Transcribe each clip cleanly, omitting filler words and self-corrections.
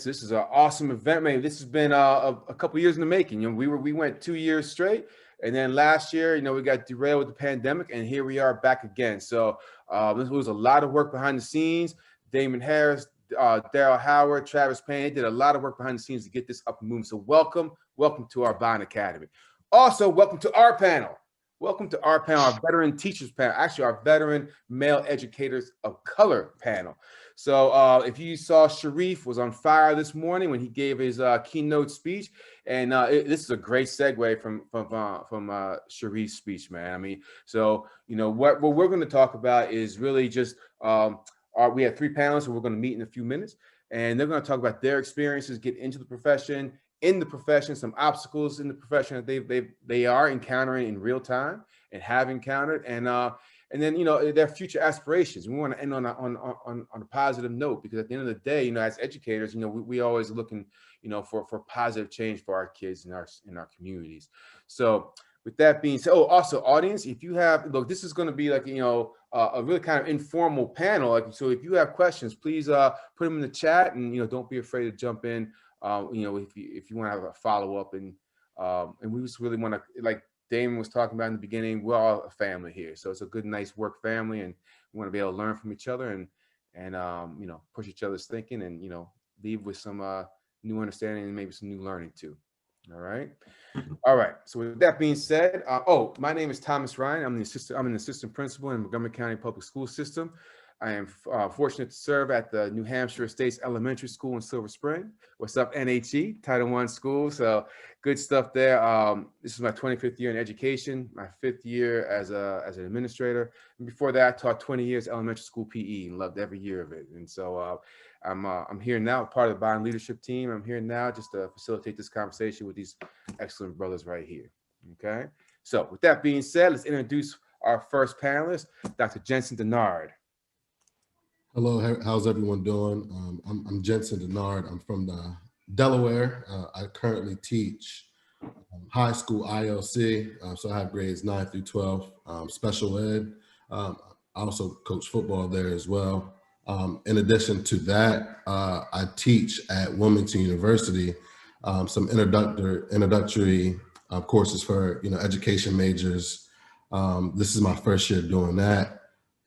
This is an awesome event, man. This has been a couple years in the making. We went 2 years straight, and then last year, we got derailed with the pandemic, and here we are back again. So this was a lot of work behind the scenes. Damon Harris, Daryl Howard, Travis Payne did a lot of work behind the scenes to get this up and moving. So welcome to our Bond Academy. Also, welcome to our panel. Welcome to our panel, our veteran teachers panel, actually our veteran male educators of color panel. So if you saw, Sharif was on fire this morning when he gave his keynote speech, and this is a great segue from Sharif's speech, man. I mean, so what we're going to talk about is really just we have three panelists who we're going to meet in a few minutes, and they're going to talk about their experiences, get into the profession, some obstacles in the profession that they are encountering in real time and have encountered, and then their future aspirations. We want to end on a positive note, because at the end of the day, as educators, we always looking for positive change for our kids in our communities. So with that being said, also audience, if you have, look, this is going to be like a really kind of informal panel. So if you have questions, please put them in the chat, and don't be afraid to jump in. If you want to have a follow up, and we just really want to, like Damon was talking about in the beginning, we're all a family here. So it's a good, nice work family, and we want to be able to learn from each other and push each other's thinking, and leave with some new understanding and maybe some new learning too. All right. All right. So with that being said, my name is Thomas Ryan. I'm an assistant principal in Montgomery County Public School System. I am fortunate to serve at the New Hampshire Estates Elementary School in Silver Spring. What's up, NHE, Title I school? So good stuff there. This is my 25th year in education, my 5th year as an administrator. And before that, I taught 20 years elementary school PE and loved every year of it. And so I'm here now, part of the Bond leadership team. I'm here now just to facilitate this conversation with these excellent brothers right here. Okay. So with that being said, let's introduce our first panelist, Dr. Jensen Denard. Hello, how's everyone doing? I'm Jensen Denard. I'm from Delaware. I currently teach high school ILC, so I have grades 9 through 12, special ed. I also coach football there as well. In addition to that, I teach at Wilmington University some introductory courses for education majors. This is my first year doing that.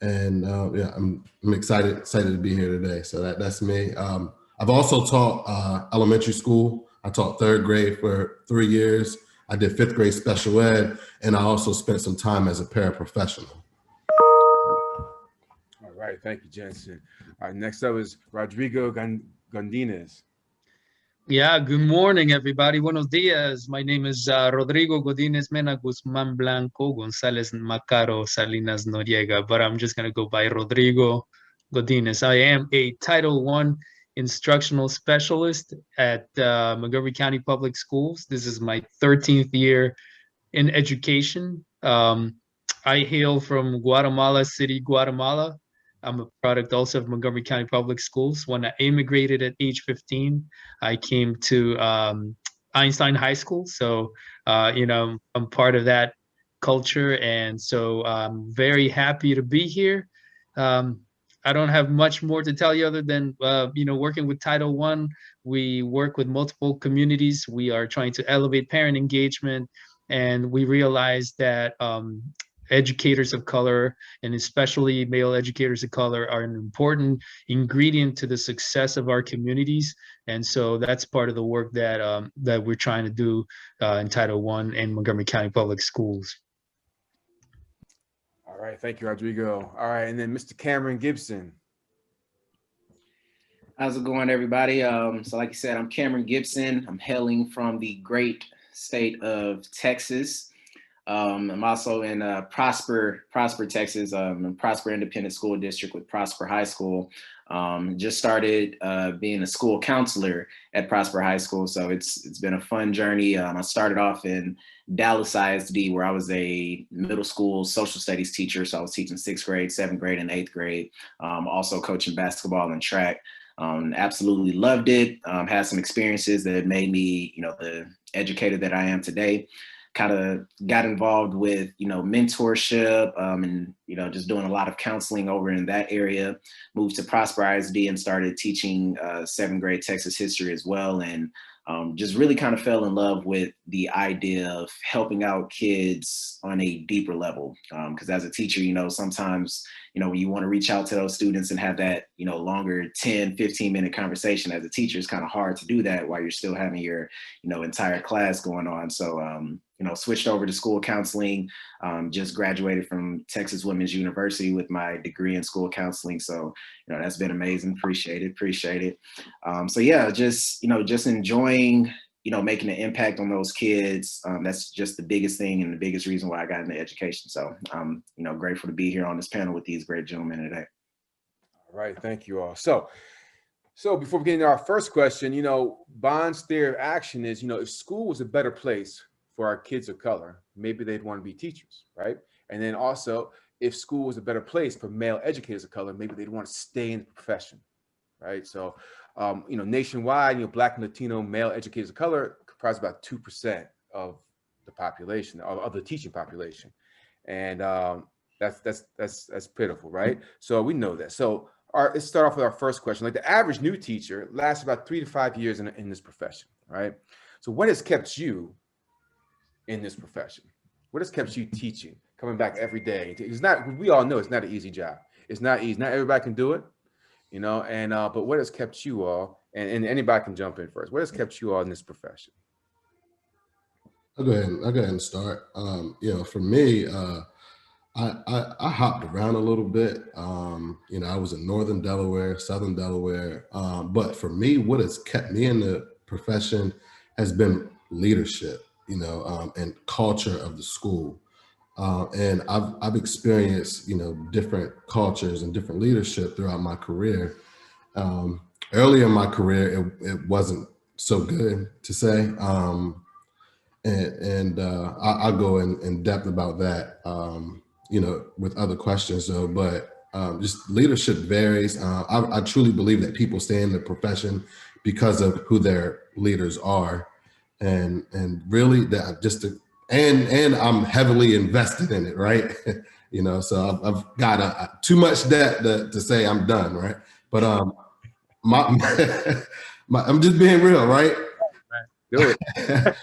And yeah, I'm excited to be here today. So that's me. I've also taught elementary school. I taught 3rd grade for 3 years. I did 5th grade special ed, and I also spent some time as a paraprofessional. All right, thank you, Jensen. All right, next up is Rodrigo Godinez. Yeah, good morning, everybody. Buenos dias. My name is Rodrigo Godinez Mena Guzman Blanco Gonzalez Macaro Salinas Noriega, but I'm just going to go by Rodrigo Godinez. I am a Title I instructional specialist at Montgomery County Public Schools. This is my 13th year in education. I hail from Guatemala City, Guatemala. I'm a product also of Montgomery County Public Schools. When I immigrated at age 15, I came to Einstein High School. So, I'm part of that culture. And so I'm very happy to be here. I don't have much more to tell you other than, working with Title I, we work with multiple communities. We are trying to elevate parent engagement. And we realize that educators of color, and especially male educators of color, are an important ingredient to the success of our communities. And so that's part of the work that that we're trying to do in Title I and Montgomery County Public Schools. All right, thank you, Rodrigo. All right, and then Mr. Cameron Gibson. How's it going, everybody? So like you said, I'm Cameron Gibson. I'm hailing from the great state of Texas. I'm also in Prosper, Texas, Prosper Independent School District with Prosper High School. Just started being a school counselor at Prosper High School, so it's been a fun journey. I started off in Dallas ISD, where I was a middle school social studies teacher, so I was teaching 6th grade, 7th grade, and 8th grade. Also coaching basketball and track. Absolutely loved it. Had some experiences that made me, the educator that I am today. kind of got involved with, mentorship, and, just doing a lot of counseling over in that area. Moved to Prosper ISD and started teaching 7th grade Texas history as well. And just really kind of fell in love with the idea of helping out kids on a deeper level. Because as a teacher, sometimes, when you want to reach out to those students and have that, longer 10, 15-minute conversation as a teacher, it's kind of hard to do that while you're still having your, entire class going on. So, switched over to school counseling, just graduated from Texas Women's University with my degree in school counseling. So, that's been amazing. Appreciate it. So yeah, just enjoying, making an impact on those kids. That's just the biggest thing and the biggest reason why I got into education. So I'm, grateful to be here on this panel with these great gentlemen today. All right, thank you all. So before we get into our first question, Bond's theory of action is, if school was a better place for our kids of color, maybe they'd want to be teachers, right? And then also, if school was a better place for male educators of color, maybe they'd want to stay in the profession, right? So, nationwide, Black and Latino male educators of color comprise about 2% of the population, of the teaching population, and that's pitiful, right? So we know that. So let's start off with our first question. Like, the average new teacher lasts about 3 to 5 years in this profession, right? So what has kept you in this profession? What has kept you teaching, coming back every day? It's not, we all know it's not an easy job. It's not easy. Not everybody can do it, but what has kept you all, and anybody can jump in first, what has kept you all in this profession? I'll go ahead and start. For me, I hopped around a little bit. I was in Northern Delaware, Southern Delaware. But for me, what has kept me in the profession has been leadership, and culture of the school. And I've experienced, different cultures and different leadership throughout my career. Earlier in my career, it wasn't so good, to say. I'll go in depth about that, with other questions though, but just leadership varies. I truly believe that people stay in the profession because of who their leaders are. And really that and I'm heavily invested in it, right? So I've got too much debt to say I'm done, right? But I'm just being real, right? Do it.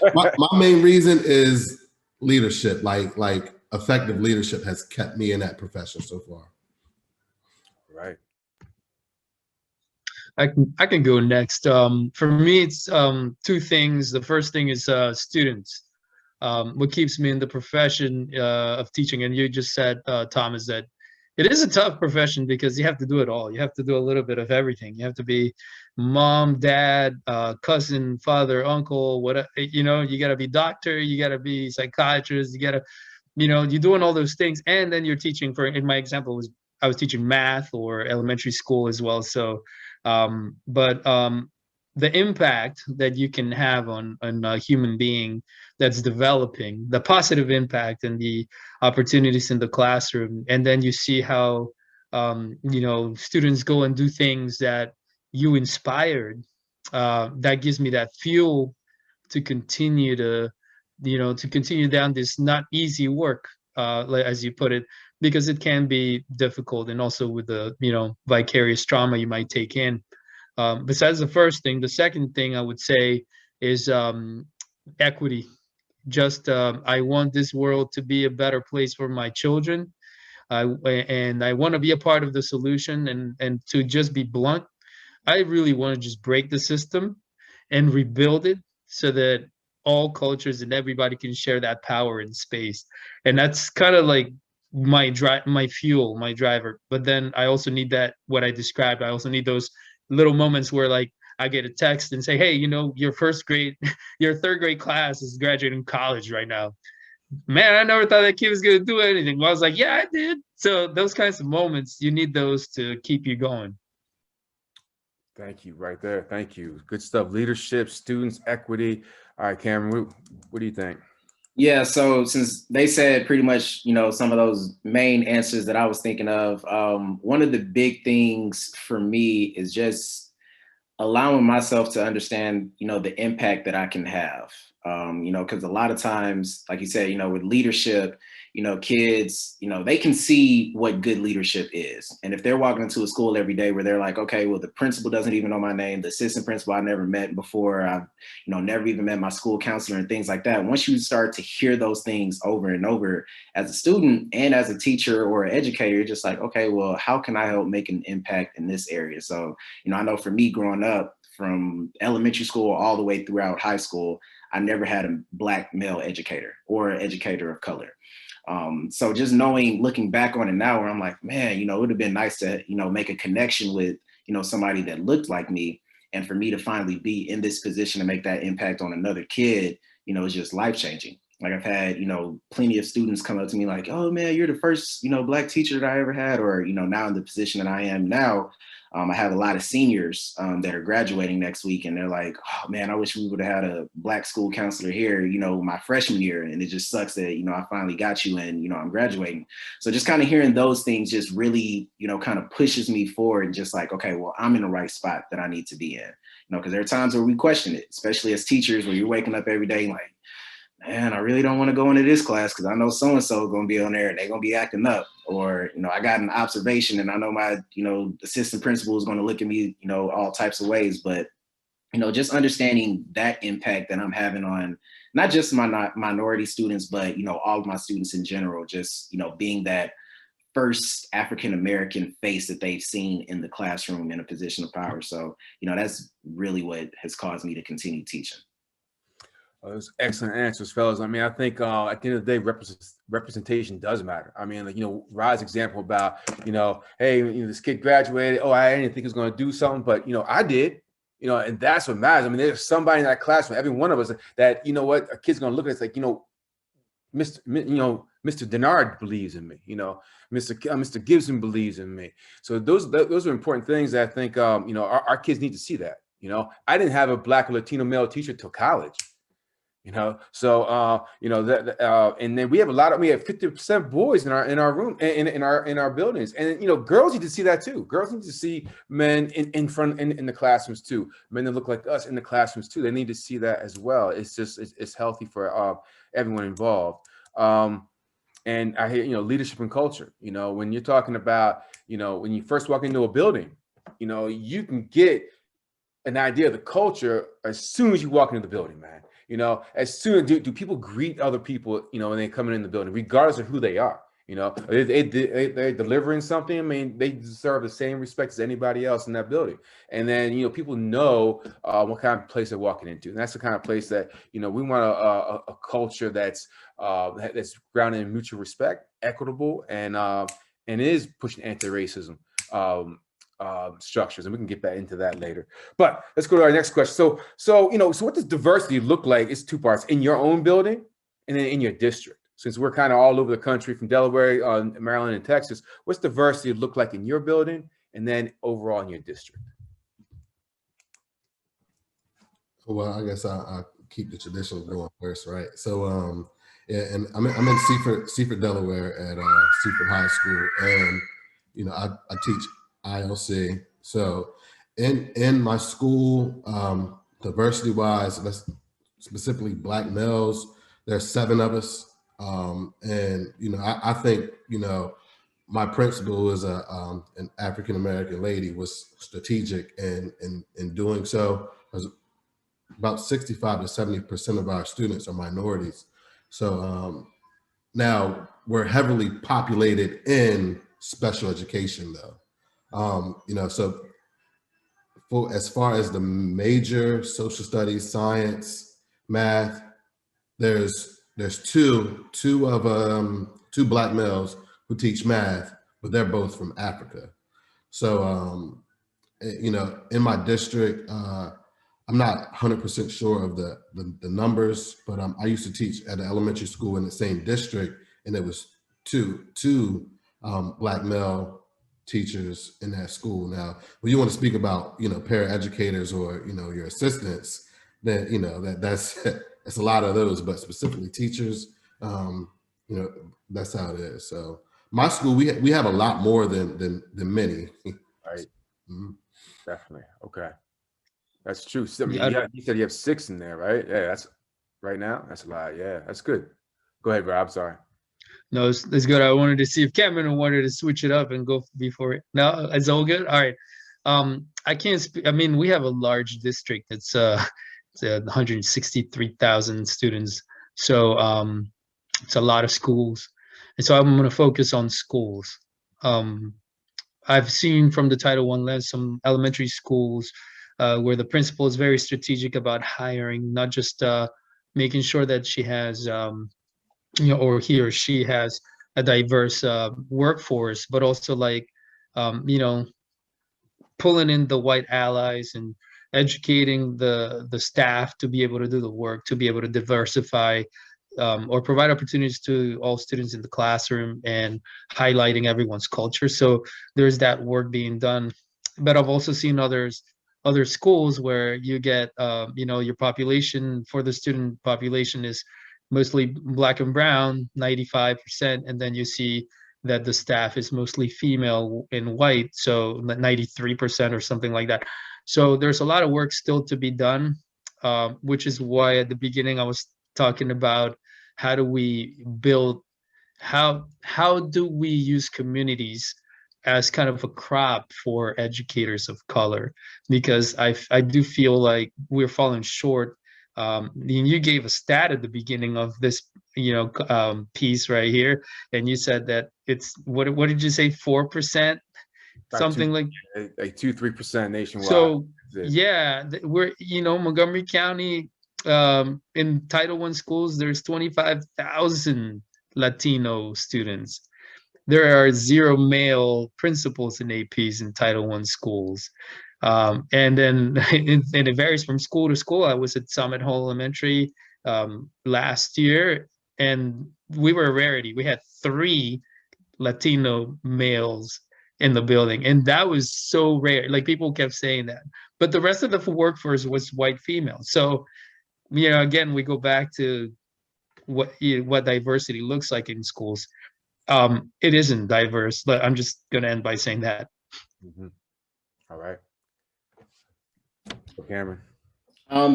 my main reason is leadership. Like effective leadership has kept me in that profession so far. Right. I can go next. For me, it's 2 things. The first thing is students. What keeps me in the profession of teaching, and you just said, Thomas, that it is a tough profession because you have to do it all. You have to do a little bit of everything. You have to be mom, dad, cousin, father, uncle, whatever. You got to be doctor, you got to be psychiatrist, you got to, you're doing all those things, and then you're teaching. In my example, I was teaching math or elementary school as well. So, the impact that you can have on a human being that's developing, the positive impact and the opportunities in the classroom, and then you see how students go and do things that you inspired, that gives me that fuel to continue down this not easy work, as you put it, because it can be difficult, and also with the vicarious trauma you might take in. Besides the first thing, the second thing I would say is equity. Just I want this world to be a better place for my children, and I want to be a part of the solution. And to just be blunt, I really want to just break the system and rebuild it so that all cultures and everybody can share that power in space. And that's kind of like my fuel, my driver. But then I also need that, what I described. I also need those little moments where, like, I get a text and say, hey, your your 3rd grade class is graduating college right now. Man, I never thought that kid was going to do anything. Well, I was like, yeah, I did. So those kinds of moments, you need those to keep you going. Thank you, right there. Thank you. Good stuff. Leadership, students, equity. All right, Cameron, what do you think? Yeah, so since they said pretty much, some of those main answers that I was thinking of, one of the big things for me is just allowing myself to understand, the impact that I can have. Because a lot of times, like you said, with leadership, kids, they can see what good leadership is. And if they're walking into a school every day where they're like, okay, well, the principal doesn't even know my name, the assistant principal I never met before, I've, never even met my school counselor and things like that. Once you start to hear those things over and over as a student and as a teacher or an educator, you're just like, okay, well, how can I help make an impact in this area? So, I know for me growing up from elementary school all the way throughout high school, I never had a Black male educator or an educator of color. So just looking back on it now, where I'm like, man, it would have been nice to, make a connection with, somebody that looked like me. And for me to finally be in this position to make that impact on another kid, is just life-changing. Like I've had, plenty of students come up to me like, oh man, you're the first, Black teacher that I ever had, or, now in the position that I am now. I have a lot of seniors that are graduating next week, and they're like, oh man, I wish we would have had a Black school counselor here, my freshman year. And it just sucks that, I finally got you and, I'm graduating. So just kind of hearing those things just really, kind of pushes me forward and just like, okay, well, I'm in the right spot that I need to be in, because there are times where we question it, especially as teachers, where you're waking up every day like, man, I really don't want to go into this class because I know so-and-so is going to be on there and they're going to be acting up. Or, I got an observation and I know my, assistant principal is going to look at me, all types of ways. But, just understanding that impact that I'm having on not just my minority students, but, all of my students in general, just, being that first African-American face that they've seen in the classroom in a position of power. So, that's really what has caused me to continue teaching. Those excellent answers, fellas. I mean, I think at the end of the day, representation does matter. I mean, like, Rod's example about, hey, this kid graduated. Oh, I didn't think he was going to do something, but, I did, and that's what matters. I mean, there's somebody in that classroom, every one of us, that, what, a kid's going to look at it's like, Mr. Denard believes in me, Mr. Gibson believes in me. So those are important things that I think, our kids need to see that. I didn't have a Black or Latino male teacher till college. So and then we have we have 50% boys in our room, in our buildings, and girls need to see that too. Girls need to see men in the classrooms too, men that look like us in the classrooms too. They need to see that as well. It's just it's healthy for everyone involved. And I hear leadership and culture. When you're talking about when you first walk into a building, you can get an idea of the culture as soon as you walk into the building, man. As soon as do people greet other people, when they come in the building, regardless of who they are, they're delivering something. I mean, they deserve the same respect as anybody else in that building. And then, people know what kind of place they're walking into. And that's the kind of place that, we want a culture that's grounded in mutual respect, equitable, and is pushing anti-racism structures, and we can get back into that later. But let's go to our next question. So what does diversity look like? It's two parts: in your own building and then in your district. Since we're kind of all over the country, from Delaware, Maryland, and Texas, what's diversity look like in your building and then overall in your district? Well, I guess I'll keep the tradition going first, right? So, yeah, and I'm in Seaford, Delaware, at Seaford High School, and I teach ILC. So in my school, diversity wise, that's specifically Black males, there's 7 of us. And, I think, my principal is an African-American lady, was strategic in doing so. About 65 to 70% of our students are minorities. So now we're heavily populated in special education though. So as far as the major social studies, science, math, there's two Black males who teach math, but they're both from Africa. So, in my district, I'm not 100% sure of the numbers, but I used to teach at an elementary school in the same district, and there was two Black male teachers in that school. Now, when you want to speak about, paraeducators or, your assistants, then, that's a lot of those, but specifically teachers, that's how it is. So my school, we have a lot more than many. Right. Mm-hmm. Definitely. Okay. That's true. So, I mean, Yeah, you said you have 6 in there, right? Yeah, that's right now. That's a lot. Yeah, that's good. Go ahead, Rob. Sorry. no, it's good. I wanted to see if Cameron wanted to switch it up and go before it. No, it's all good. All right. I can't speak. I mean, we have a large district. It's 163,000 students. So it's a lot of schools, and so I'm going to focus on schools. Um, I've seen from the Title I lens some elementary schools where the principal is very strategic about hiring, not just making sure that she has or he or she has a diverse workforce, but also like, you know, pulling in the white allies and educating the staff to be able to do the work, to be able to diversify or provide opportunities to all students in the classroom and highlighting everyone's culture. So there's that work being done. But I've also seen other schools where you get your population for the student population is mostly black and brown, 95%, and then you see that the staff is mostly female and white, so 93% or something like that. So there's a lot of work still to be done, which is why at the beginning I was talking about how do we build, how do we use communities as kind of a crop for educators of color, because I do feel like we're falling short. You gave a stat at the beginning of this, piece right here, and you said that it's what did you say, 4%, About two, something like. like 2-3% nationwide. So That's it. yeah, we're Montgomery County, in Title I schools, there's 25,000 Latino students. There are 0 male principals and APs in Title I schools. And then and it varies from school to school. I was at Summit Hall Elementary last year, and we were a rarity. We had 3 Latino males in the building, and that was so rare. Like, people kept saying that, but the rest of the workforce was white female. So, again, we go back to what diversity looks like in schools. It isn't diverse, but I'm just going to end by saying that. Mhm. All right. So, Cameron.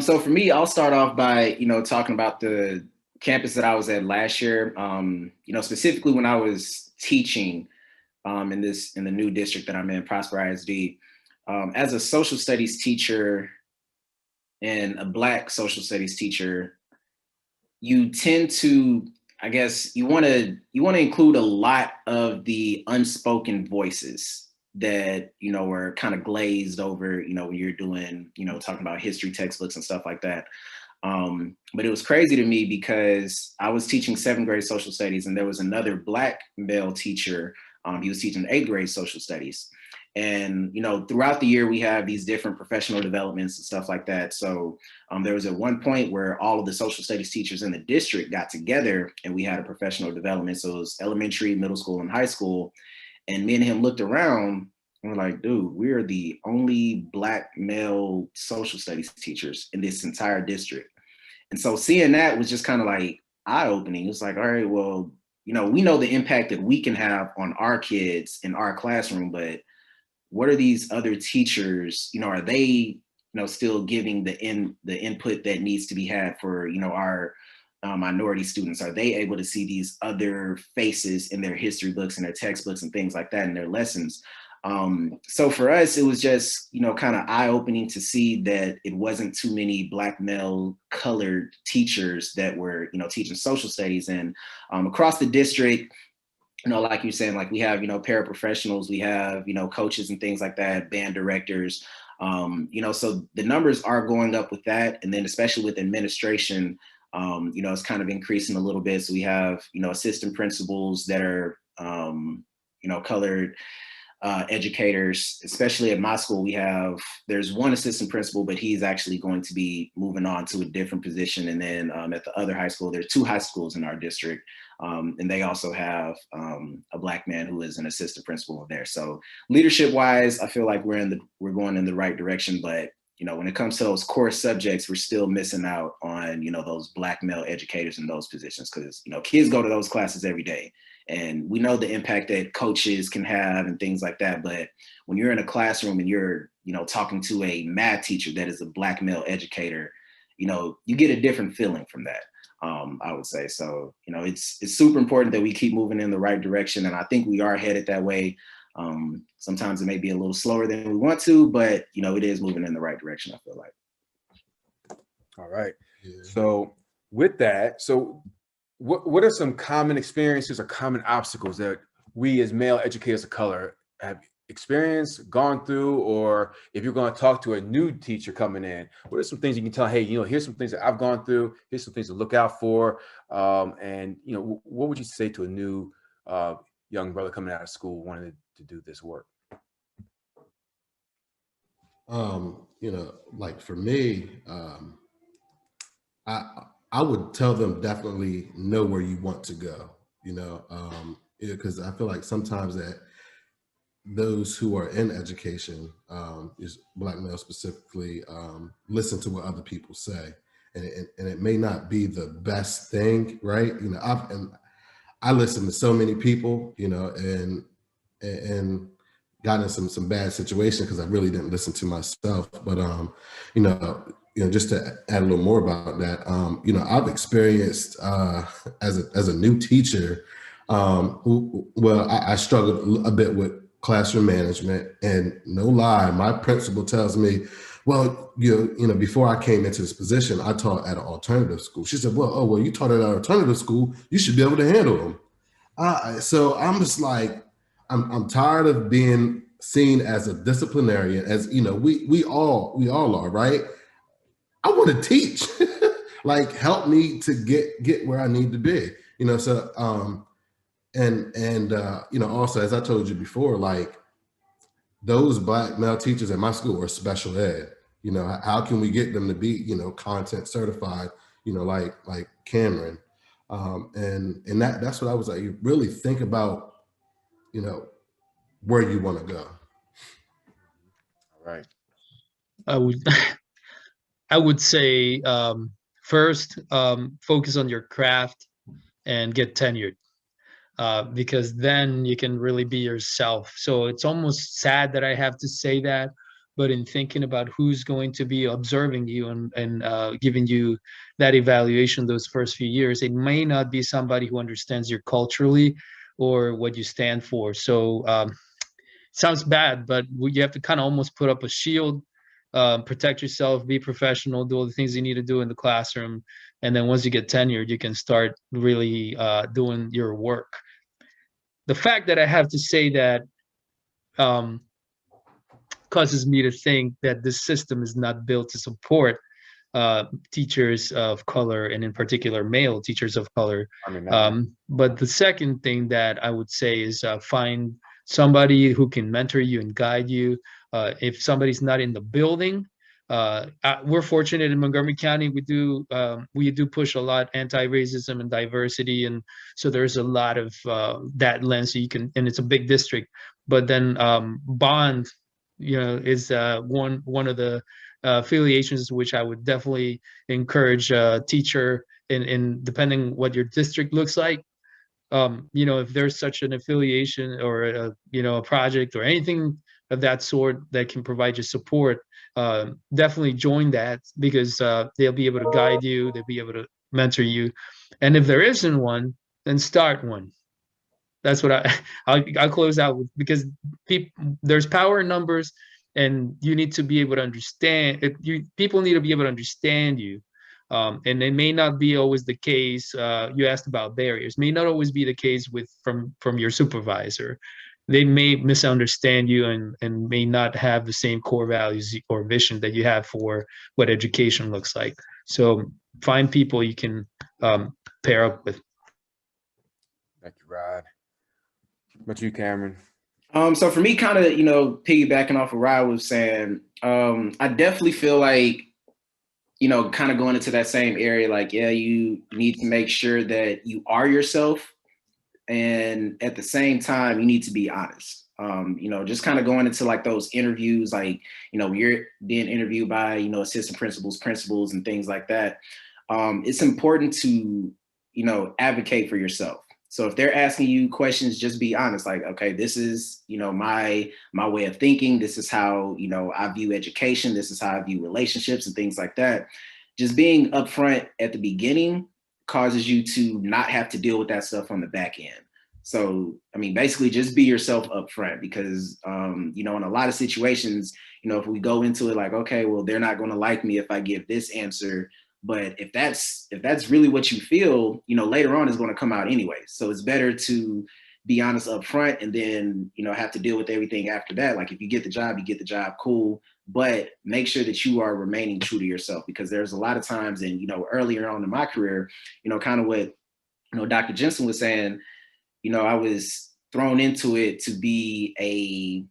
So for me, I'll start off by, talking about the campus that I was at last year. Specifically when I was teaching in the new district that I'm in, Prosper ISD, as a social studies teacher and a Black social studies teacher, you tend to, I guess, you want to include a lot of the unspoken voices that are kind of glazed over, when you're doing, talking about history textbooks and stuff like that. But it was crazy to me because I was teaching 7th grade social studies, and there was another Black male teacher. He was teaching 8th grade social studies. And, throughout the year, we have these different professional developments and stuff like that. So there was at one point where all of the social studies teachers in the district got together and we had a professional development. So it was elementary, middle school, and high school. And me and him looked around and we're like, dude, we are the only Black male social studies teachers in this entire district. And so seeing that was just kind of like eye-opening. It was like, all right, well, we know the impact that we can have on our kids in our classroom, but what are these other teachers, are they, still giving the input that needs to be had for, our minority students? Are they able to see these other faces in their history books and their textbooks and things like that in their lessons? So for us, it was just, kind of eye-opening to see that it wasn't too many Black male colored teachers that were, teaching social studies. And across the district, like you're saying, like we have, paraprofessionals, we have, coaches and things like that, band directors, so the numbers are going up with that. And then especially with administration, it's kind of increasing a little bit. So we have, assistant principals that are, colored educators. Especially at my school, there's one assistant principal, but he's actually going to be moving on to a different position. And then at the other high school, there's 2 high schools in our district. And they also have a Black man who is an assistant principal there. So leadership wise, I feel like we're going in the right direction, but when it comes to those core subjects, we're still missing out on, those Black male educators in those positions, because, kids go to those classes every day. And we know the impact that coaches can have and things like that. But when you're in a classroom and you're talking to a math teacher that is a Black male educator, you get a different feeling from that. I would say. So, it's super important that we keep moving in the right direction. And I think we are headed that way. Sometimes it may be a little slower than we want to, but, it is moving in the right direction, I feel like. All right. Yeah. So with that, what are some common experiences or common obstacles that we as male educators of color have experienced, gone through, or if you're going to talk to a new teacher coming in, what are some things you can tell, hey, here's some things that I've gone through, here's some things to look out for, and what would you say to a new young brother coming out of school wanting to do this work? Like for me, I would tell them definitely know where you want to go, because I feel like sometimes that those who are in education, is Black males specifically, listen to what other people say, and it may not be the best thing, right? I listen to so many people, and got in some bad situations because I really didn't listen to myself. But just to add a little more about that, I've experienced as a new teacher, I struggled a bit with classroom management, and no lie, my principal tells me, well, before I came into this position, I taught at an alternative school. She said, well, you taught at an alternative school, you should be able to handle them. So I'm just like, I'm tired of being seen as a disciplinarian, as we all are, right? I want to teach, like help me to get where I need to be, so also, as I told you before, like those Black male teachers at my school are special ed. How can we get them to be, content certified, like Cameron, and that's what I was like. You really think about, where you want to go. All right. I would say first focus on your craft and get tenured. Because then you can really be yourself. So it's almost sad that I have to say that, but in thinking about who's going to be observing you and giving you that evaluation those first few years, it may not be somebody who understands you culturally or what you stand for. So sounds bad, but you have to kind of almost put up a shield, protect yourself, be professional, do all the things you need to do in the classroom. And then once you get tenured, you can start really doing your work. The fact that I have to say that causes me to think that this system is not built to support teachers of color, and in particular male teachers of color. But the second thing that I would say is find somebody who can mentor you and guide you. If somebody's not in the building, we're fortunate in Montgomery County. We do push a lot anti-racism and diversity, and so there's a lot of that lens. So you can, and it's a big district. But then Bond, is one of the affiliations which I would definitely encourage a teacher in depending what your district looks like. If there's such an affiliation or a project or anything of that sort that can provide you support, definitely join that, because they'll be able to guide you, they'll be able to mentor you. And if there isn't one, then start one. That's what I'll close out with, because there's power in numbers, and you need to be able to understand people need to be able to understand you. And it may not be always the case. You asked about barriers, may not always be the case from your supervisor. They may misunderstand you and may not have the same core values or vision that you have for what education looks like. So find people you can pair up with. Thank you, Rod. What about you, Cameron? So for me, kind of, piggybacking off of Rod was saying, I definitely feel like, kind of going into that same area, like, yeah, you need to make sure that you are yourself. And at the same time, you need to be honest. Just kind of going into like those interviews, like, you're being interviewed by, assistant principals, and things like that. It's important to, advocate for yourself. So if they're asking you questions, just be honest. Like, okay, this is, my way of thinking. This is how, I view education. This is how I view relationships and things like that. Just being upfront at the beginning causes you to not have to deal with that stuff on the back end. So, I mean, basically just be yourself upfront because, in a lot of situations, if we go into it like, okay, well, they're not going to like me if I give this answer. But if that's really what you feel, later on is going to come out anyway. So it's better to be honest up front and then, have to deal with everything after that. Like if you get the job, you get the job, cool. But make sure that you are remaining true to yourself because there's a lot of times and, earlier on in my career, kind of what, Dr. Jensen was saying, I was thrown into it to be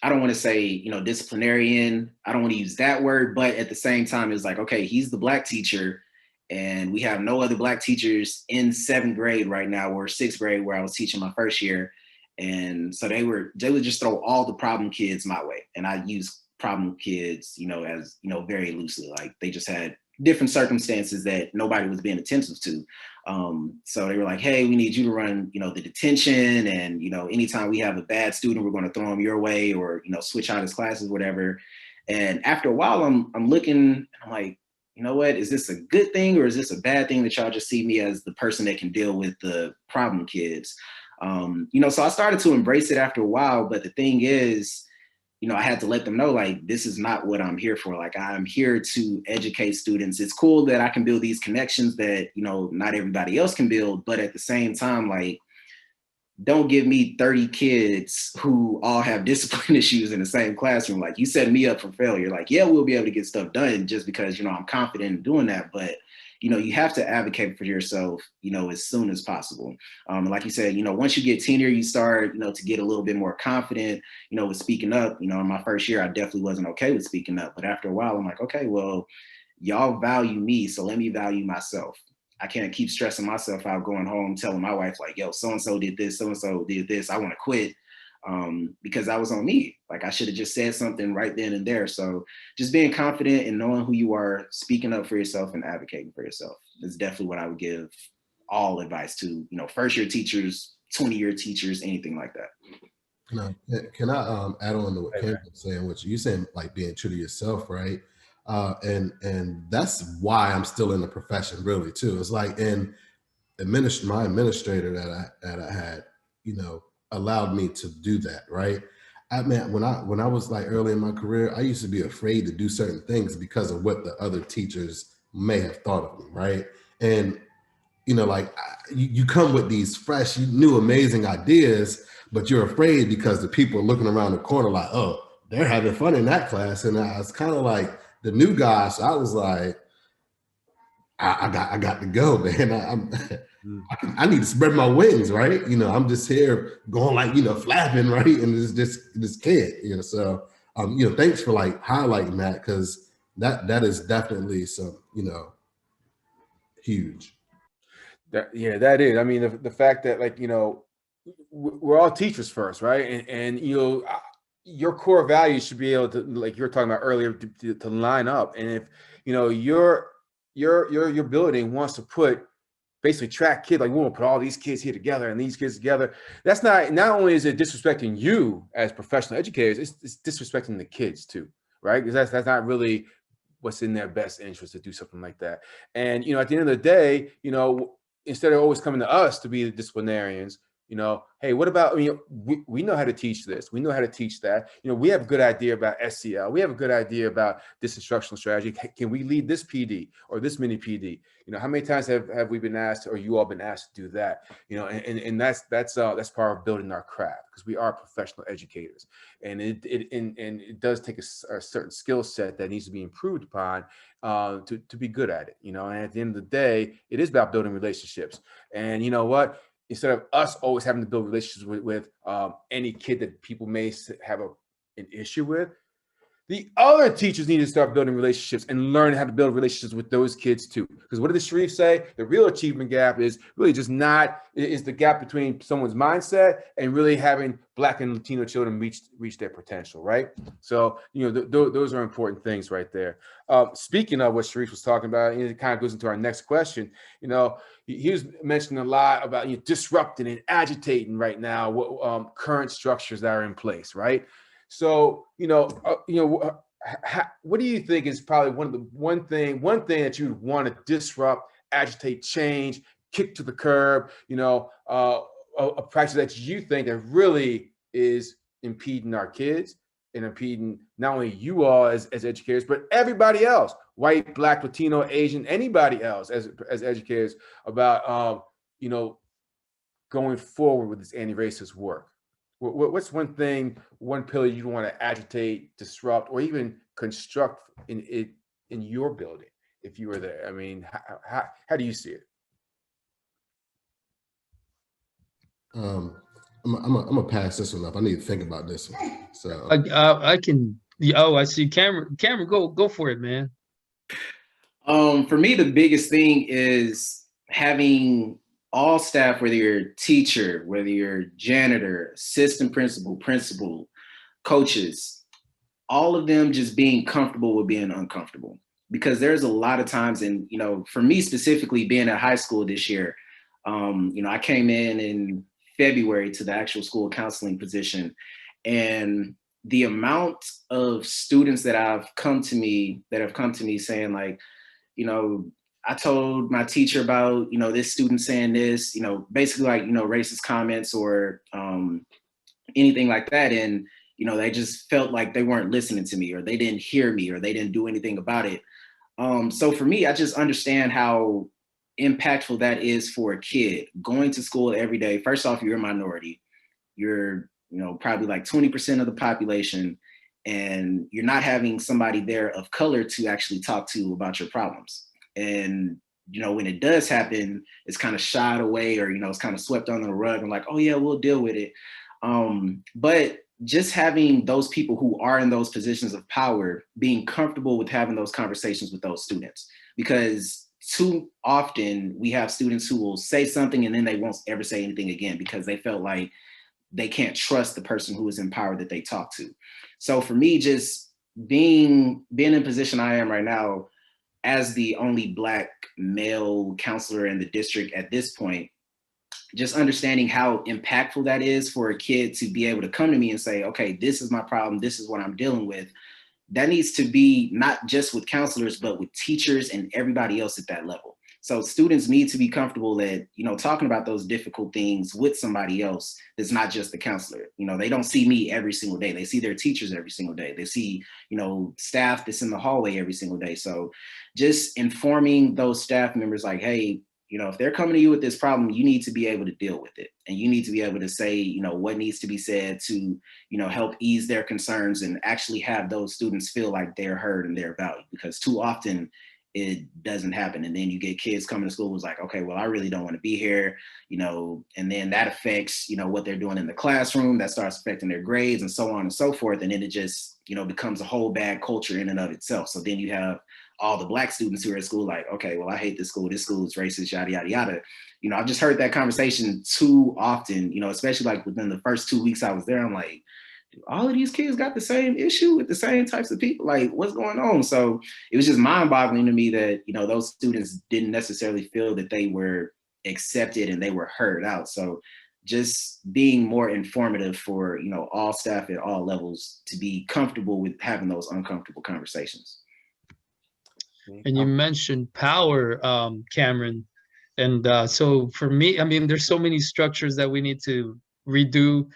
I don't want to say, disciplinarian. I don't want to use that word, but at the same time, it's like, okay, he's the Black teacher and we have no other Black teachers in 7th grade right now or 6th grade where I was teaching my first year. And so they would just throw all the problem kids my way. And I use problem kids, as, very loosely, like they just had different circumstances that nobody was being attentive to. So they were like, hey, we need you to run, the detention. And, anytime we have a bad student, we're going to throw him your way or, switch out his classes, whatever. And after a while, I'm looking, I'm like, you know what, is this a good thing or is this a bad thing that y'all just see me as the person that can deal with the problem kids? So I started to embrace it after a while, but the thing is, I had to let them know, like, this is not what I'm here for. Like, I'm here to educate students. It's cool that I can build these connections that, not everybody else can build. But at the same time, like, don't give me 30 kids who all have discipline issues in the same classroom. Like, you set me up for failure. Like, yeah, we'll be able to get stuff done just because, I'm confident in doing that. But you have to advocate for yourself, as soon as possible. Like you said, once you get tenure, you start, to get a little bit more confident, with speaking up. In my first year, I definitely wasn't okay with speaking up. But after a while, I'm like, okay, well, y'all value me, so let me value myself. I can't keep stressing myself out going home, telling my wife like, yo, so-and-so did this, so-and-so did this, I want to quit. Because that was on me. Like I should have just said something right then and there. So just being confident and knowing who you are, speaking up for yourself and advocating for yourself is definitely what I would give all advice to, first year teachers, 20-year teachers, anything like that. Can I add on to what Ken was saying, which you saying like being true to yourself, right? And that's why I'm still in the profession really too. It's like my administrator that I had, allowed me to do that, right? I mean, when I was like early in my career, I used to be afraid to do certain things because of what the other teachers may have thought of me, right? And like you come with these fresh, new, amazing ideas, but you're afraid because the people are looking around the corner like, oh, they're having fun in that class, and I was kind of like the new guy, so I was like, I got to go, man. I need to spread my wings, right? I'm just here going like, flapping, right? And it's just this kid, so, thanks for like highlighting that because that is definitely some, huge. That is. I mean, the fact that like, we're all teachers first, right? And your core values should be able to, like you were talking about earlier, to line up. And if, your building wants to put basically track kids, like we want to put all these kids here together and these kids together. That's not only is it disrespecting you as professional educators, it's disrespecting the kids too, right? Because that's not really what's in their best interest to do something like that. And at the end of the day, instead of always coming to us to be the disciplinarians, hey, what about, we know how to teach this. We know how to teach that. We have a good idea about SEL. We have a good idea about this instructional strategy. Can we lead this PD or this mini PD? How many times have we been asked or you all been asked to do that? And that's part of building our craft because we are professional educators. And it does take a certain skill set that needs to be improved upon to be good at it. And at the end of the day, it is about building relationships. And you know what? Instead of us always having to build relationships with any kid that people may have an issue with, the other teachers need to start building relationships and learn how to build relationships with those kids too. Because what did the Sharif say? The real achievement gap is really just not, is the gap between someone's mindset and really having Black and Latino children reach their potential, right? So, those are important things right there. Speaking of what Sharif was talking about, it kind of goes into our next question. He was mentioning a lot about disrupting and agitating right now what current structures that are in place, right? So, what do you think is probably one thing that you want to disrupt, agitate, change, kick to the curb, a practice that you think that really is impeding our kids and impeding not only you all as educators, but everybody else, white, Black, Latino, Asian, anybody else as educators about, going forward with this anti-racist work? What's one pillar you want to agitate, disrupt, or even construct in your building if you were there? I mean, how do you see it? I'm gonna pass this one up. I need to think about this one. So I can. Oh, I see. Cameron, go for it, man. For me, the biggest thing is having all staff, whether you're a teacher, whether you're a janitor, assistant principal, coaches, all of them just being comfortable with being uncomfortable. Because there's a lot of times, and for me specifically, being at high school this year, I came in February to the actual school counseling position, and the amount of students that have come to me saying like, I told my teacher about, this student saying this, basically like, racist comments or anything like that. And, they just felt like they weren't listening to me, or they didn't hear me, or they didn't do anything about it. So for me, I just understand how impactful that is for a kid going to school every day. First off, you're a minority. You're, probably like 20% of the population, and you're not having somebody there of color to actually talk to about your problems. And, when it does happen, it's kind of shied away, or, it's kind of swept under the rug and like, oh yeah, we'll deal with it. But just having those people who are in those positions of power being comfortable with having those conversations with those students, because too often we have students who will say something and then they won't ever say anything again because they felt like they can't trust the person who is in power that they talk to. So for me, just being in a position I am right now, as the only Black male counselor in the district at this point, just understanding how impactful that is for a kid to be able to come to me and say, okay, this is my problem, this is what I'm dealing with. That needs to be not just with counselors, but with teachers and everybody else at that level. So students need to be comfortable that, talking about those difficult things with somebody else that's not just the counselor. They don't see me every single day. They see their teachers every single day. They see, staff that's in the hallway every single day. So just informing those staff members like, hey, if they're coming to you with this problem, you need to be able to deal with it. And you need to be able to say, what needs to be said to, help ease their concerns and actually have those students feel like they're heard and they're valued. Because too often it doesn't happen. And then you get kids coming to school who's like, okay, well, I really don't want to be here, and then that affects, what they're doing in the classroom, that starts affecting their grades and so on and so forth. And then it just, becomes a whole bad culture in and of itself. So then you have all the Black students who are at school like, okay, well, I hate this school is racist, yada, yada, yada. I've just heard that conversation too often, especially like within the first 2 weeks I was there. I'm like, do all of these kids got the same issue with the same types of people? Like, what's going on? So it was just mind-boggling to me that, those students didn't necessarily feel that they were accepted and they were heard out. So just being more informative for, all staff at all levels to be comfortable with having those uncomfortable conversations. And you mentioned power, Cameron. And so for me, I mean, there's so many structures that we need to redo.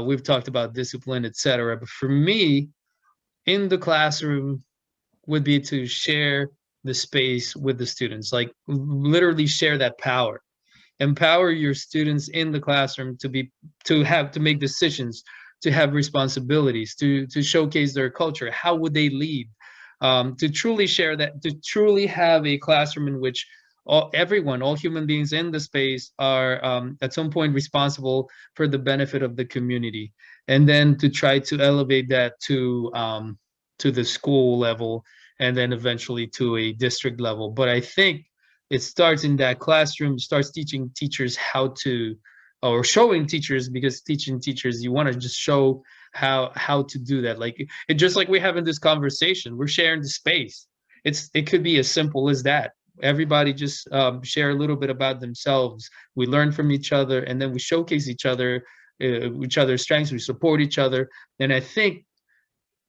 We've talked about discipline, etc. But for me, in the classroom would be to share the space with the students, like literally share that power. Empower your students in the classroom to make decisions, to have responsibilities, to showcase their culture. How would they lead? To truly share that, to truly have a classroom in which all human beings in the space are at some point responsible for the benefit of the community. And then to try to elevate that to to the school level, and then eventually to a district level. But I think it starts in that classroom, starts teaching teachers how to, or showing teachers, because teaching teachers, you want to just show how to do that. Like it just like we're having this conversation, we're sharing the space. It could be as simple as that. Everybody just share a little bit about themselves. We learn from each other, and then we showcase each other's strengths. We support each other, and I think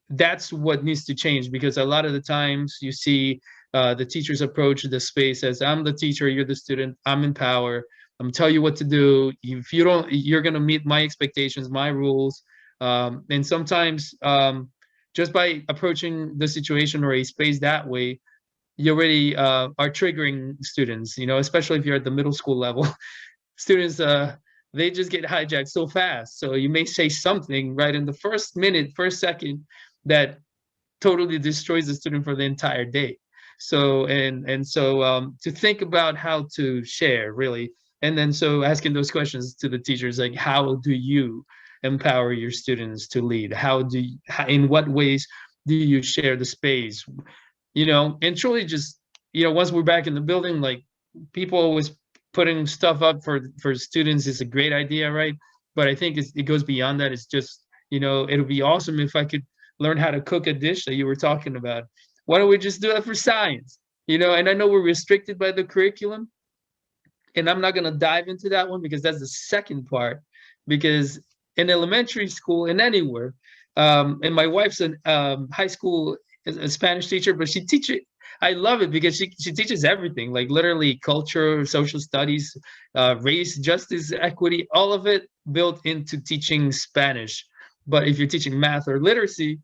that's what needs to change, because a lot of the times you see the teachers approach the space as, I'm the teacher, you're the student, I'm in power, I'm tell you what to do. If you don't, you're gonna meet my expectations, my rules. And sometimes just by approaching the situation or a space that way, you already are triggering students, you know, especially if you're at the middle school level. Students, they just get hijacked so fast. So you may say something right in the first minute, first second, that totally destroys the student for the entire day. So so to think about how to share, really, and then so asking those questions to the teachers, like, how do you empower your students to lead? In what ways do you share the space? You know, and truly just, you know, once we're back in the building, like, people always putting stuff up for students is a great idea, right? But I think it goes beyond that. It's just, you know, it'll be awesome if I could learn how to cook a dish that you were talking about. Why don't we just do that for science? You know, and I know we're restricted by the curriculum, and I'm not going to dive into that one because that's the second part. Because in elementary school and anywhere, and my wife's a high school a Spanish teacher, but she teaches. I love it because she teaches everything, like literally culture, social studies, race, justice, equity, all of it built into teaching Spanish. But if you're teaching math or literacy,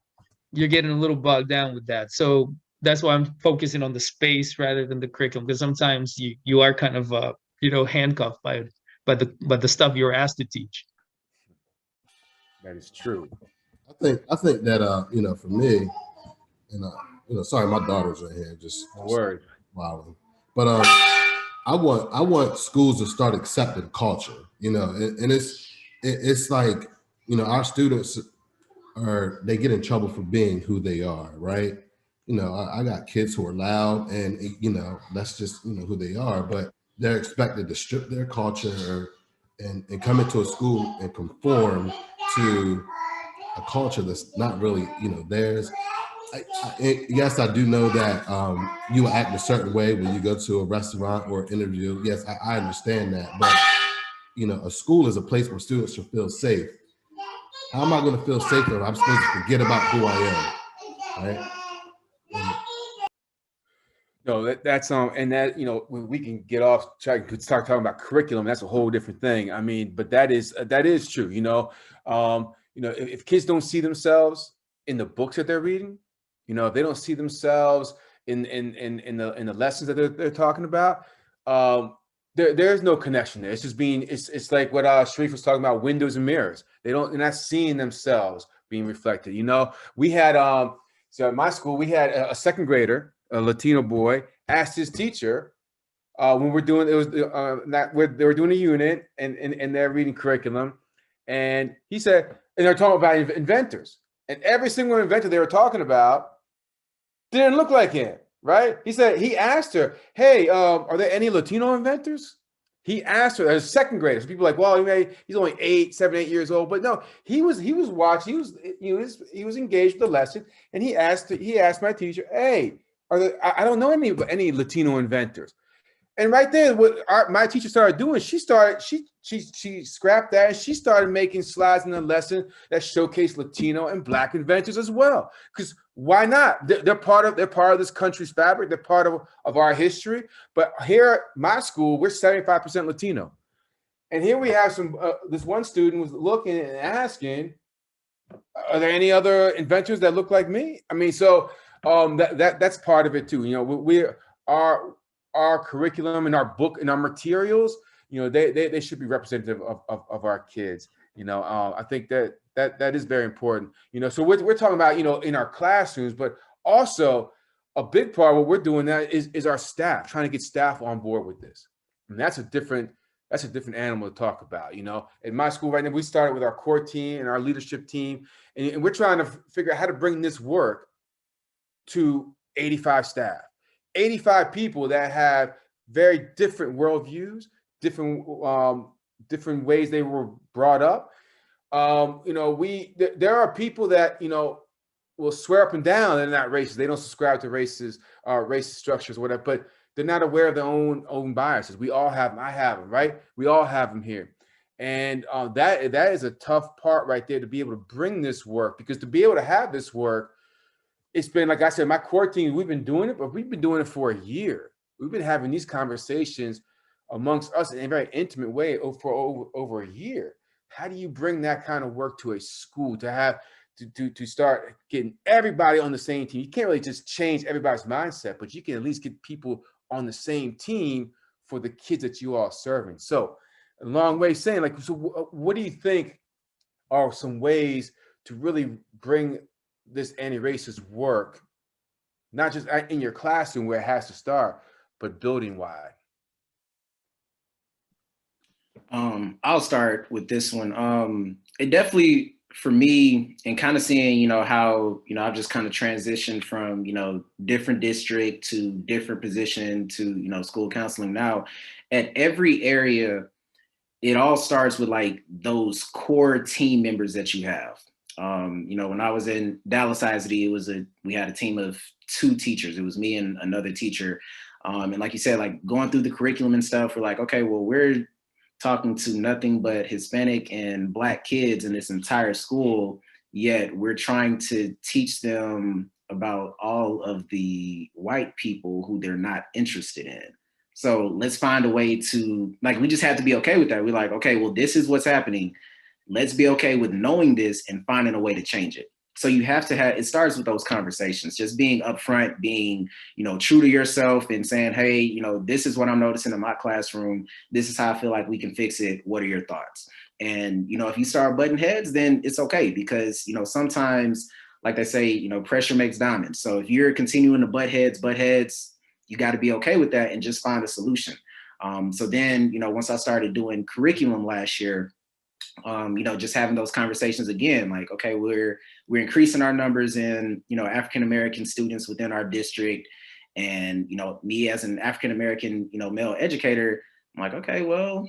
you're getting a little bogged down with that. So that's why I'm focusing on the space rather than the curriculum, because sometimes you are kind of you know, handcuffed by the stuff you're asked to teach. That is true. I think that you know, for me, and you know, sorry, my daughter's right here, just Word. wilding. But I want schools to start accepting culture, you know, and it's like, you know, our students they get in trouble for being who they are, right? You know, I got kids who are loud, and you know, that's just, you know, who they are, but they're expected to strip their culture and come into a school and conform to a culture that's not really, you know, theirs. Yes, I do know that you act a certain way when you go to a restaurant or interview. Yes, I understand that. But, you know, a school is a place where students should feel safe. How am I going to feel safe if I'm supposed to forget about who I am? Right? No, that's and that, you know, we can get off track, could start talking about curriculum. That's a whole different thing. I mean, but that is true. You know, if kids don't see themselves in the books that they're reading, you know, if they don't see themselves in the lessons that they're talking about, there's no connection there. It's just it's like what Sharif was talking about, windows and mirrors. They're not seeing themselves being reflected. You know, we had so at my school we had a second grader, a Latino boy, asked his teacher when we're doing they were doing a unit and they're reading curriculum, and he said, and they're talking about inventors, and every single inventor they were talking about didn't look like him, right? He said, he asked her, hey, are there any Latino inventors? He asked her as second graders. People like, well, he's only 7, 8 years old, but no, he was watching, he was engaged with the lesson, and he asked my teacher, hey, I don't know any Latino inventors. And right there, what my teacher started doing, she scrapped that, and she started making slides in the lesson that showcase Latino and Black inventors as well. Because why not? They're part of this country's fabric. They're part of our history. But here at my school, we're 75% Latino, and here we have this one student was looking and asking, "Are there any other inventors that look like me?" I mean, so that's part of it too. You know, our curriculum and our book and our materials, you know, they should be representative of our kids. You know, I think that is very important. You know, so we're talking about, you know, in our classrooms, but also a big part of what we're doing that is our staff, trying to get staff on board with this. And that's a different animal to talk about. You know, in my school right now, we started with our core team and our leadership team, and we're trying to figure out how to bring this work to 85 staff, 85 people that have very different worldviews, different ways they were brought up. There are people that, will swear up and down they're not racist. They don't subscribe to racist structures, or whatever, but they're not aware of their own biases. We all have them. I have them, right? We all have them here. And that is a tough part right there, to be able to bring this work, because to be able to have this work, it's been, like I said, my core team, we've been doing it, but we've been doing it for a year. We've been having these conversations amongst us in a very intimate way for over a year. How do you bring that kind of work to a school, to have to start getting everybody on the same team? You can't really just change everybody's mindset, but you can at least get people on the same team for the kids that you are serving. So a long way saying, like, so what do you think are some ways to really bring this anti-racist work, not just in your classroom where it has to start, but building wide? I'll start with this one. It definitely, for me, and kind of seeing, how, I've just kind of transitioned from, different district to different position to, school counseling now. At every area, it all starts with like those core team members that you have. When I was in Dallas ISD, we had a team of 2 teachers. It was me and another teacher. And like you said, like going through the curriculum and stuff, we're like, okay, well, we're talking to nothing but Hispanic and Black kids in this entire school, yet we're trying to teach them about all of the white people who they're not interested in. So let's find a way to, like, we just have to be okay with that. We're like, okay, well, this is what's happening. Let's be okay with knowing this and finding a way to change it. So you have to it starts with those conversations, just being upfront, being, true to yourself and saying, hey, this is what I'm noticing in my classroom. This is how I feel like we can fix it. What are your thoughts? And, if you start butting heads, then it's okay, because, sometimes, like they say, pressure makes diamonds. So if you're continuing to butt heads, you got to be okay with that and just find a solution. So then, once I started doing curriculum last year, just having those conversations again, like, okay, we're increasing our numbers in, African-American students within our district. And, me as an African-American, male educator, I'm like, okay, well,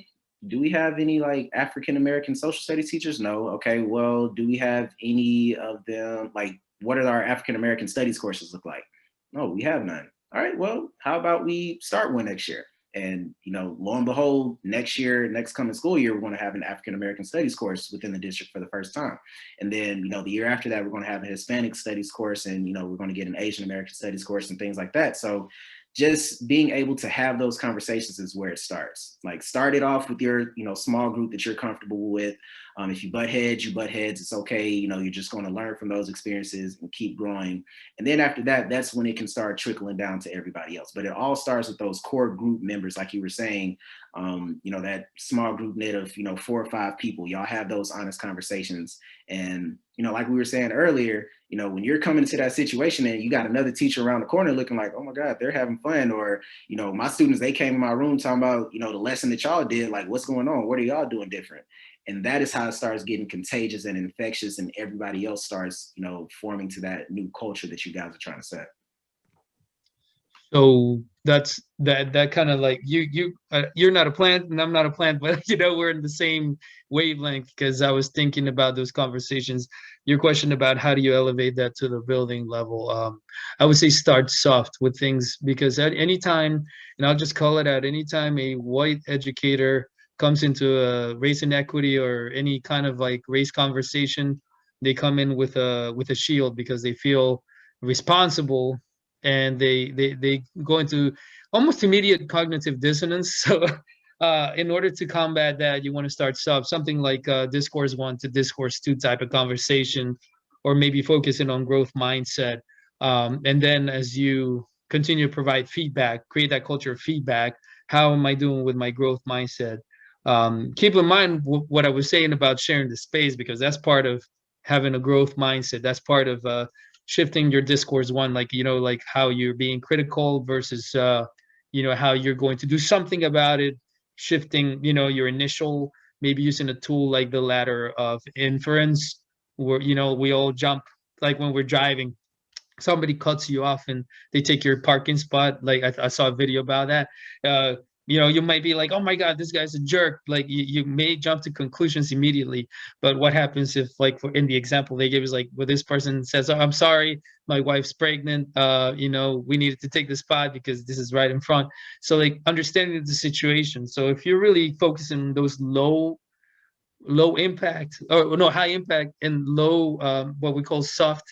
do we have any like African-American social studies teachers? No. Okay, well, do we have any of them? Like, what are our African-American studies courses look like? No, we have none. All right, well, how about we start one next year? And, lo and behold, next coming school year, we're going to have an African-American studies course within the district for the first time. And then, the year after that, we're going to have a Hispanic studies course, and, we're going to get an Asian American studies course and things like that. So just being able to have those conversations is where it starts. Like, start it off with your, small group that you're comfortable with. If you butt heads, it's okay. You're just going to learn from those experiences and keep growing. And then after that, that's when it can start trickling down to everybody else. But it all starts with those core group members, like you were saying, that small group knit of, 4 or 5 people. Y'all have those honest conversations. And, like we were saying earlier, when you're coming into that situation and you got another teacher around the corner looking like, oh my God, they're having fun. Or, my students, they came in my room talking about, the lesson that y'all did, like, what's going on? What are y'all doing different? And that is how it starts getting contagious and infectious, and everybody else starts, forming to that new culture that you guys are trying to set. So that's that kind of like you're not a plant and I'm not a plant, but we're in the same wavelength, because I was thinking about those conversations. Your question about how do you elevate that to the building level? I would say start soft with things, because at any time, and I'll just call it out, anytime a white educator comes into a race inequity or any kind of like race conversation, they come in with a shield, because they feel responsible, and they go into almost immediate cognitive dissonance. So in order to combat that, you want to start soft, something like discourse 1 to discourse 2 type of conversation, or maybe focusing on growth mindset. And then as you continue to provide feedback, create that culture of feedback. How am I doing with my growth mindset? Keep in mind what I was saying about sharing the space, because that's part of having a growth mindset. That's part of shifting your discourse 1, like, like how you're being critical versus, how you're going to do something about it, shifting, your initial, maybe using a tool like the ladder of inference, where, we all jump, like when we're driving, somebody cuts you off and they take your parking spot. Like I saw a video about that. You know, you might be like, oh my God, this guy's a jerk. Like you may jump to conclusions immediately. But what happens if, like, in the example they gave is like, well, this person says, oh, I'm sorry, my wife's pregnant. You know, we needed to take the spot because this is right in front. So like understanding the situation. So if you're really focusing on those low impact, or no, high impact and low, what we call soft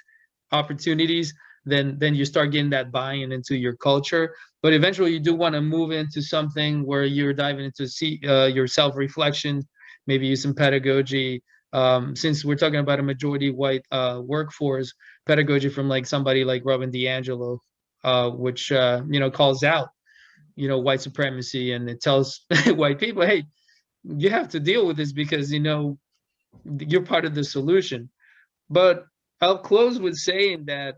opportunities, then you start getting that buy-in into your culture. But eventually you do want to move into something where you're diving into your self-reflection, maybe use some pedagogy. Since we're talking about a majority white workforce, pedagogy from like somebody like Robin DiAngelo, which you know, calls out, you know, white supremacy, and it tells white people, hey, you have to deal with this because, you know, you're part of the solution. But I'll close with saying that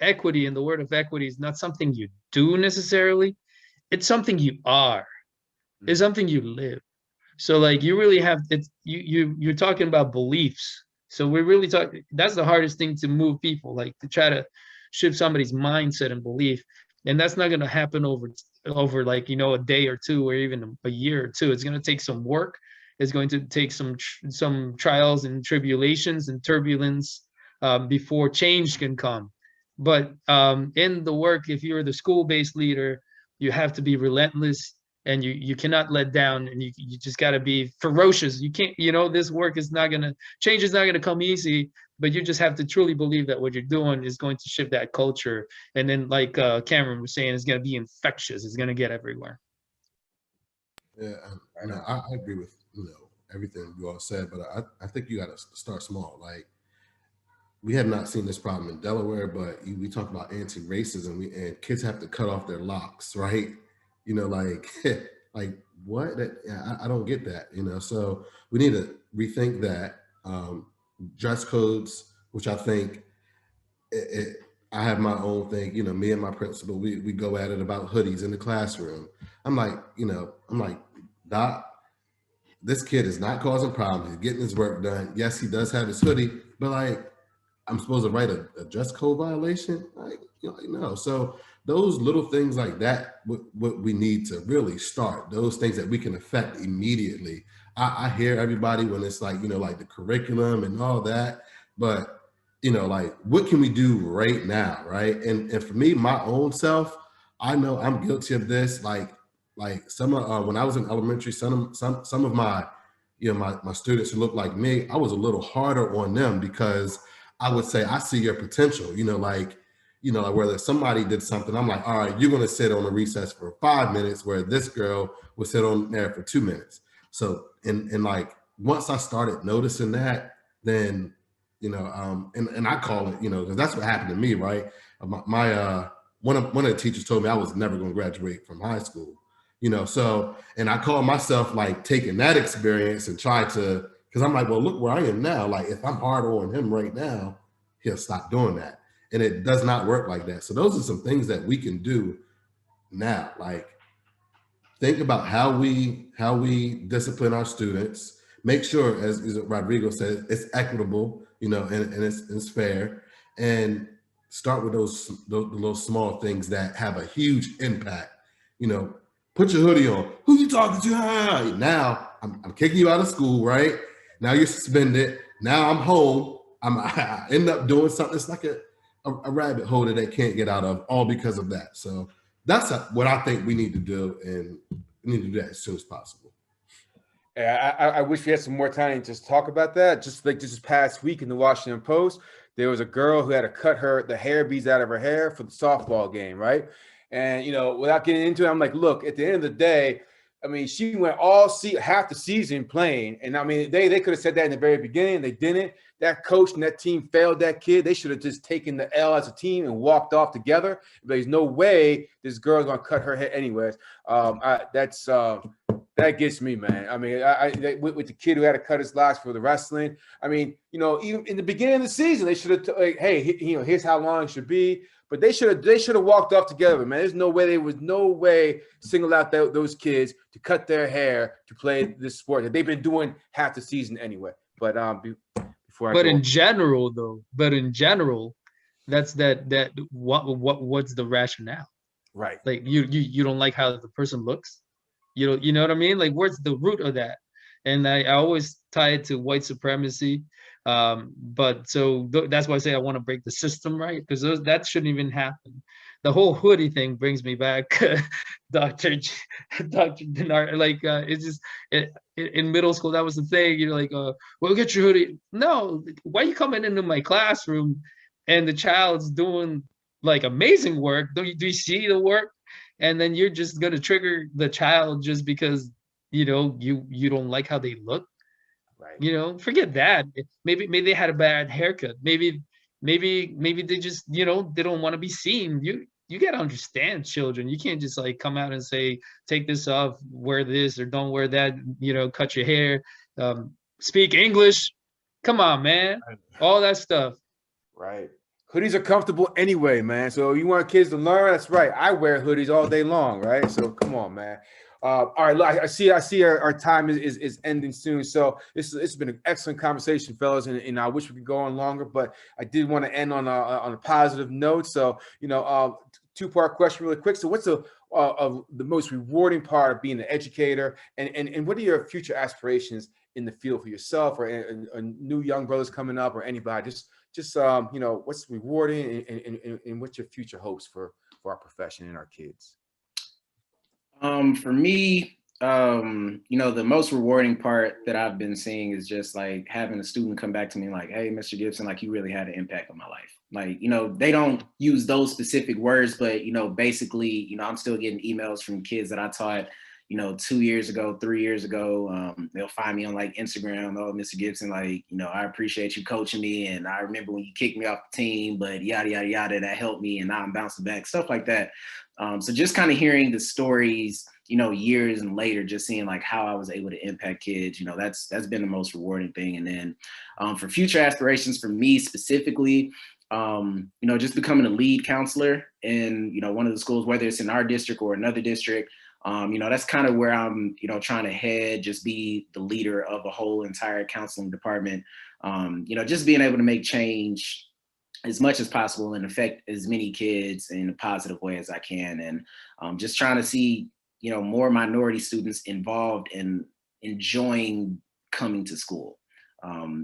equity, and the word of equity, is not something you do necessarily. It's something you are. It's something you live. So like you really have it's you're talking about beliefs. So we're really talking, that's the hardest thing to move people, like to try to shift somebody's mindset and belief. And that's not going to happen over like, you know, a day or two, or even a year or two. It's going to take some work. It's going to take some trials and tribulations and turbulence before change can come. But in the work, if you're the school-based leader, you have to be relentless, and you cannot let down, and you just got to be ferocious. You can't, you know, this work is not going to, change is not going to come easy, but you just have to truly believe that what you're doing is going to shift that culture. And then like Cameron was saying, it's going to be infectious. It's going to get everywhere. Yeah, I agree with, you know, everything you all said, but I think you got to start small. Like, we have not seen this problem in Delaware, but we talk about anti-racism, and kids have to cut off their locks, right? You know, like, like what? I don't get that, you know? So we need to rethink that. Dress codes, which I think I have my own thing, you know, me and my principal, we go at it about hoodies in the classroom. I'm like, Doc, this kid is not causing problems. He's getting his work done. Yes, he does have his hoodie, but like, I'm supposed to write a dress code violation? Like, no. So those little things like that, what we need to really start, those things that we can affect immediately. I hear everybody when it's like, like the curriculum and all that, but like, what can we do right now, right? And for me, my own self, I know I'm guilty of this. Like some of when I was in elementary, some of my, my students who look like me, I was a little harder on them because I would say, I see your potential, like whether somebody did something, I'm like, all right, you're going to sit on a recess for 5 minutes, where this girl would sit on there for 2 minutes. So, and like, once I started noticing that, then, and I call it, because that's what happened to me, right? One of the teachers told me I was never going to graduate from high school, so, and I call myself like taking that experience and try to, because I'm like, well, look where I am now. Like, if I'm hard on him right now, he'll stop doing that. And it does not work like that. So those are some things that we can do now. Like, think about how we discipline our students. Make sure, as Rodrigo said, it's equitable, and it's fair. And start with those little small things that have a huge impact. Put your hoodie on. Who you talking to? Now I'm kicking you out of school, right? Now you're suspended. Now I'm home. I end up doing something. It's like a rabbit hole that they can't get out of, all because of that. So that's what I think we need to do, and we need to do that as soon as possible. Yeah, I wish we had some more time to just talk about that. Just like this past week in the Washington Post, there was a girl who had to cut the hair beads out of her hair for the softball game, right? And, without getting into it, I'm like, look, at the end of the day, I mean, she went half the season playing. And I mean, they could have said that in the very beginning. They didn't. That coach and that team failed that kid. They should have just taken the L as a team and walked off together. There's no way this girl's going to cut her hair anyways. That gets me, man. I mean, with the kid who had to cut his locks for the wrestling. I mean, even in the beginning of the season, they should have, hey, here's how long it should be. But they should have walked off together, man. There was no way single out those kids to cut their hair to play this sport that they've been doing half the season anyway. But in general, That's what's the rationale? Right. Like you don't like how the person looks? You know what I mean? Like where's the root of that? And I always tie it to white supremacy. But so that's why I say I want to break the system, right? Because that shouldn't even happen. The whole hoodie thing brings me back, Dr. Dr. Denard. Like it's just in middle school that was the thing. You're like, well, get your hoodie. No, why are you coming into my classroom and the child's doing like amazing work? Do you see the work? And then you're just gonna trigger the child just because you don't like how they look. Right. Forget that. Maybe they had a bad haircut. Maybe they just they don't want to be seen. You gotta understand children. You can't just like come out and say take this off, wear this or don't wear that. Cut your hair, speak English. Come on, man. All that stuff. Right. Hoodies are comfortable anyway, man. So you want kids to learn? That's right. I wear hoodies all day long, right? So come on, man. All right, look, I see our time is ending soon. So this has been an excellent conversation, fellas, and I wish we could go on longer, but I did want to end on a positive note. So two-part question, really quick. So what's the most rewarding part of being an educator, and what are your future aspirations in the field for yourself or new young brothers coming up or anybody? Just what's rewarding and what's your future hopes for our profession and our kids? For me, the most rewarding part that I've been seeing is just like having a student come back to me like, hey, Mr. Gibson, like you really had an impact on my life. Like, they don't use those specific words, but, basically, I'm still getting emails from kids that I taught, 2 years ago, 3 years ago. They'll find me on like Instagram. Oh, Mr. Gibson, like, I appreciate you coaching me. And I remember when you kicked me off the team, but yada, yada, yada, that helped me. And now I'm bouncing back, stuff like that. So just kind of hearing the stories, years and later, just seeing like how I was able to impact kids, that's been the most rewarding thing. And then for future aspirations for me specifically, just becoming a lead counselor in, one of the schools, whether it's in our district or another district. That's kind of where I'm, trying to head, just be the leader of a whole entire counseling department. Just being able to make change as much as possible and affect as many kids in a positive way as I can. And just trying to see, more minority students involved in enjoying coming to school.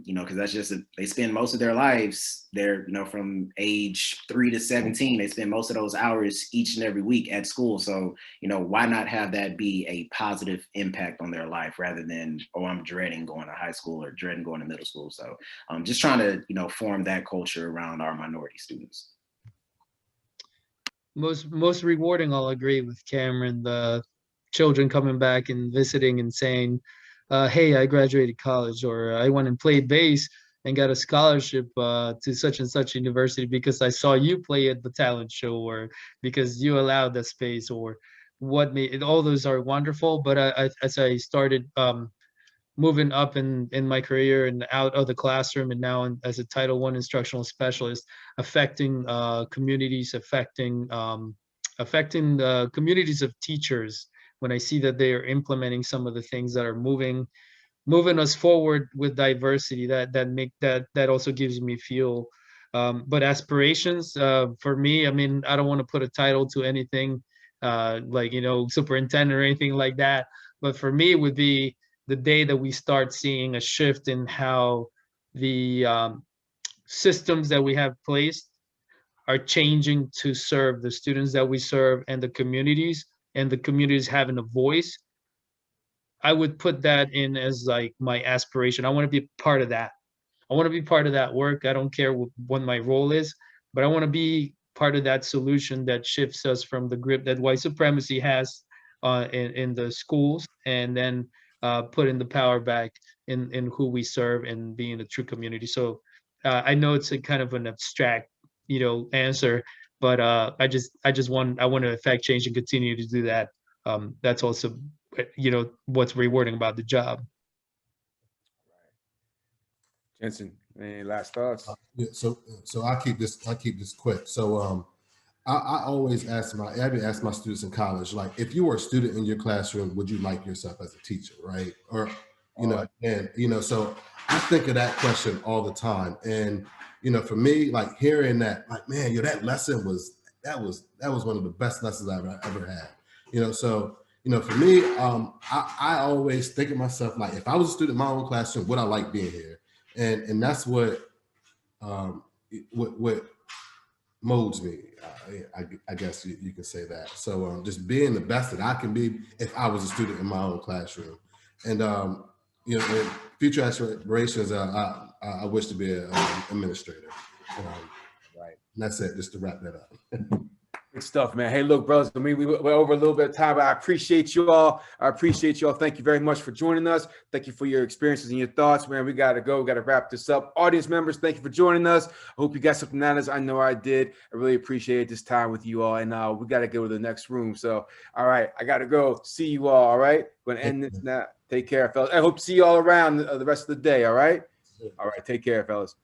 Because that's just, they spend most of their lives there, from age 3 to 17, they spend most of those hours each and every week at school. So, why not have that be a positive impact on their life rather than, oh, I'm dreading going to high school or dreading going to middle school. So just trying to, form that culture around our minority students. Most rewarding, I'll agree with Cameron, the children coming back and visiting and saying, hey, I graduated college, or I went and played bass and got a scholarship to such and such university because I saw you play at the talent show, or because you allowed that space, or what made all those are wonderful. But as I started moving up in my career and out of the classroom, and now as a Title I instructional specialist, affecting communities, affecting communities of teachers, when I see that they are implementing some of the things that are moving us forward with diversity, that also gives me fuel. But aspirations for me, I mean, I don't want to put a title to anything like, superintendent or anything like that. But for me, it would be the day that we start seeing a shift in how the systems that we have placed are changing to serve the students that we serve and the communities, and the communities having a voice. I would put that in as like my aspiration. I want to be part of that. I want to be part of that work. I don't care what my role is, but I want to be part of that solution that shifts us from the grip that white supremacy has in the schools, and then putting the power back in who we serve and being a true community. So I know it's a kind of an abstract, answer, but I want to affect change and continue to do that. That's also, what's rewarding about the job. Jensen, any last thoughts? Yeah, so I keep this quick. So I always ask my students in college, like, if you were a student in your classroom, would you like yourself as a teacher, right? Or You know, and so I think of that question all the time. And for me, like hearing that, like, man, that lesson was one of the best lessons I've ever had. So for me, I always think of myself like, if I was a student in my own classroom, would I like being here? And that's what molds me. I guess you can say that. So just being the best that I can be if I was a student in my own classroom. And in future aspirations, I wish to be an administrator. Right. And that's it, just to wrap that up. Good stuff, man. Hey, look, brothers, I mean, we're over a little bit of time, but I appreciate you all. Thank you very much for joining us. Thank you for your experiences and your thoughts, man. We got to go. We got to wrap this up. Audience members, thank you for joining us. I hope you got something out of this. I know I did. I really appreciate this time with you all. And we got to go to the next room. So, all right, I got to go. See you all right? Going to end this now. Take care, fellas. I hope to see you all around the rest of the day, all right? All right, take care, fellas.